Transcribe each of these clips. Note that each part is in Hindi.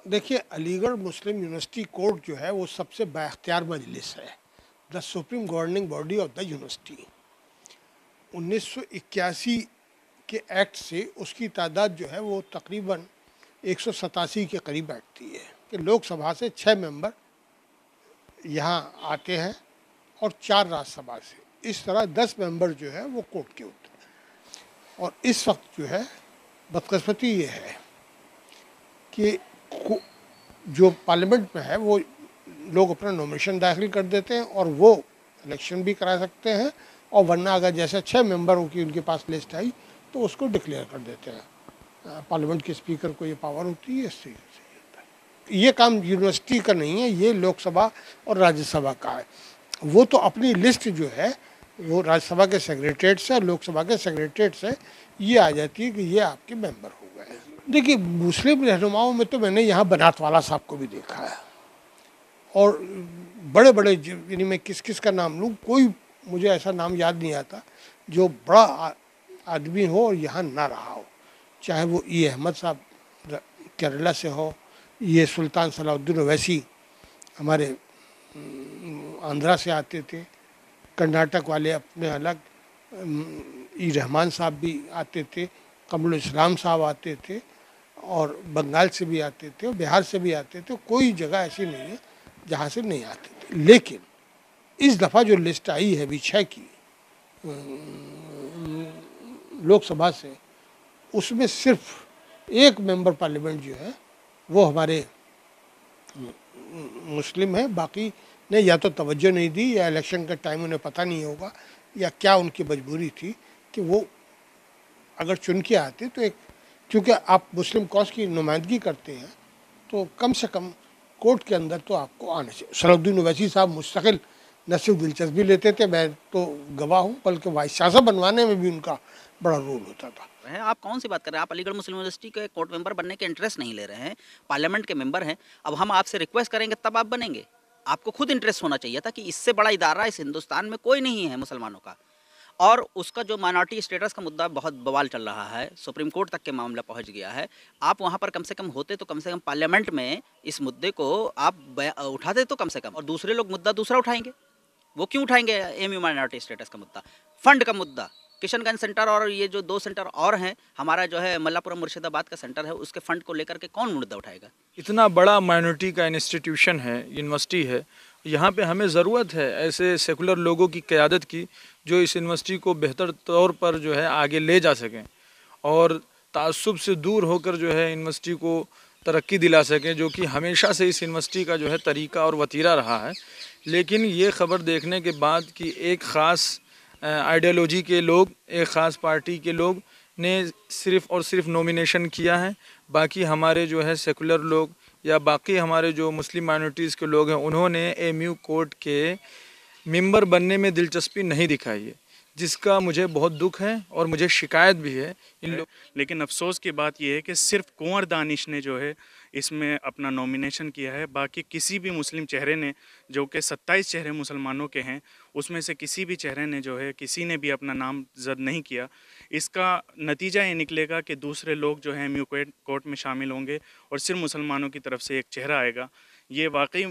देखिए, अलीगढ़ मुस्लिम यूनिवर्सिटी कोर्ट जो है वो सबसे बाइख्तियार मजलिस है, the supreme governing body of the university. 1981 के एक्ट से उसकी तादाद जो है वो तकरीबन 187 के करीब बैठती है कि लोकसभा से 6 मेंबर यहाँ आते हैं और 4 राज्यसभा से। इस तरह 10 मेंबर जो है वो कोर्ट के होते हैं। और इस वक्त जो है बदकिस्मती ये है कि जो पार्लियामेंट में है वो लोग अपना नॉमिनेशन दाखिल कर देते हैं और वो इलेक्शन भी करा सकते हैं, और वरना अगर जैसे 6 मेंबरों की उनके पास लिस्ट आई तो उसको डिक्लेयर कर देते हैं। पार्लियामेंट के स्पीकर को ये पावर होती है, इस तरीके से होता है। ये काम यूनिवर्सिटी का नहीं है, ये लोकसभा और राज्यसभा का है। वो तो अपनी लिस्ट जो है वो राज्यसभा के सेक्रेटरीट से और लोकसभा के सेक्रेटरीट से ये आ जाती है कि ये आपके मेंबर हो गए। देखिए, मुस्लिम रहनुमाओं में तो मैंने यहाँ बनात वाला साहब को भी देखा है, और बड़े बड़े यानी मैं किस किस का नाम लूँ, कोई मुझे ऐसा नाम याद नहीं आता जो बड़ा आदमी हो और यहाँ ना रहा हो। चाहे वो ई अहमद साहब केरला से हो, ये सुल्तान सलाउद्दीन ओवैसी हमारे आंध्रा से आते थे, कर्नाटक वाले अपने अलग, ई रहमान साहब भी आते थे, कमरुल इस्लाम साहब आते थे, और बंगाल से भी आते थे और बिहार से भी आते थे। कोई जगह ऐसी नहीं है जहाँ से नहीं आते थे। लेकिन इस दफ़ा जो लिस्ट आई है विषय की लोकसभा से, उसमें सिर्फ एक मेंबर पार्लियामेंट जो है वो हमारे मुस्लिम है। बाकी ने या तो तवज्जो नहीं दी, या इलेक्शन का टाइम उन्हें पता नहीं होगा, या क्या उनकी मजबूरी थी कि वो अगर चुन के आते तो एक, क्योंकि आप मुस्लिम कॉज की नुमाइंदगी करते हैं तो कम से कम कोर्ट के अंदर तो आपको आना चाहिए। सलाउद्दीन ओवैसी साहब मुस्तकिल न सिर्फ दिलचस्पी लेते थे, मैं तो गवाह हूँ, बल्कि वाइस चांसलर बनवाने में भी उनका बड़ा रोल होता था। आप कौन सी बात कर रहे हैं? आप अलीगढ़ मुस्लिम यूनिवर्सिटी के कोर्ट मेंबर बनने के इंटरेस्ट नहीं ले रहे हैं, पार्लियामेंट के मेंबर हैं। अब हम आपसे रिक्वेस्ट करेंगे तब आप बनेंगे। आपको खुद इंटरेस्ट होना चाहिए था कि इससे बड़ा इदारा इस हिंदुस्तान में कोई नहीं है मुसलमानों का। और उसका जो माइनॉरिटी स्टेटस का मुद्दा बहुत बवाल चल रहा है, सुप्रीम कोर्ट तक के मामला पहुंच गया है। आप वहां पर कम से कम होते तो कम से कम पार्लियामेंट में इस मुद्दे को आप उठाते तो कम से कम, और दूसरे लोग मुद्दा दूसरा उठाएंगे। वो क्यों उठाएंगे एमयू माइनॉरिटी स्टेटस का मुद्दा, फंड का मुद्दा? किशनगंज सेंटर और ये जो 2 सेंटर और हैं, हमारा जो है मल्लापुरम मुर्शिदाबाद का सेंटर है, उसके फंड को लेकर के कौन मुद्दा उठाएगा? इतना बड़ा माइनॉरिटी का इंस्टीट्यूशन है, यूनिवर्सिटी है, यहाँ पे हमें ज़रूरत है ऐसे सेकुलर लोगों की क़यादत की जो इस यूनिवर्सिटी को बेहतर तौर पर जो है आगे ले जा सकें और तासुब से दूर होकर जो है यूनिवर्सिटी को तरक्की दिला सकें, जो कि हमेशा से इस यूनिवर्सिटी का जो है तरीका और वतीरा रहा है। लेकिन ये ख़बर देखने के बाद कि एक ख़ास आइडियोलॉजी के लोग, एक ख़ास पार्टी के लोग ने सिर्फ़ और सिर्फ नॉमिनेशन किया है, बाकी हमारे जो है सेकुलर लोग या बाकी हमारे जो मुस्लिम माइनॉरिटीज़ के लोग हैं उन्होंने एमयू कोर्ट के मेंबर बनने में दिलचस्पी नहीं दिखाई है, जिसका मुझे बहुत दुख है और मुझे शिकायत भी है इन लोग। लेकिन अफसोस की बात यह है कि सिर्फ कुंवर दानिश ने जो है इसमें अपना नॉमिनेशन किया है। बाकी किसी भी मुस्लिम चेहरे ने, जो कि 27 चेहरे मुसलमानों के हैं, उसमें से किसी भी चेहरे ने जो है किसी ने भी अपना नाम जद नहीं किया। इसका नतीजा ये निकलेगा कि दूसरे लोग जो हैं एमयू कोर्ट में शामिल होंगे और सिर्फ मुसलमानों की तरफ से एक चेहरा आएगा। ये वाकई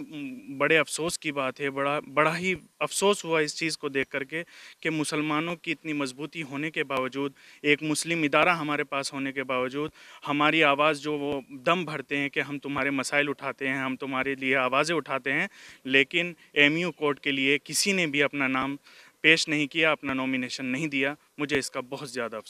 बड़े अफसोस की बात है। बड़ा ही अफसोस हुआ इस चीज़ को देख करके कि मुसलमानों की इतनी मजबूती होने के बावजूद, एक मुस्लिम इदारा हमारे पास होने के बावजूद, हमारी आवाज़ जो वो दम भरते हैं कि हम तुम्हारे मसाइल उठाते हैं, हम तुम्हारे लिए आवाज़ें उठाते हैं, लेकिन एमयू कोर्ट के लिए किसी ने भी अपना नाम पेश नहीं किया, अपना नॉमिनेशन नहीं दिया। मुझे इसका बहुत ज़्यादा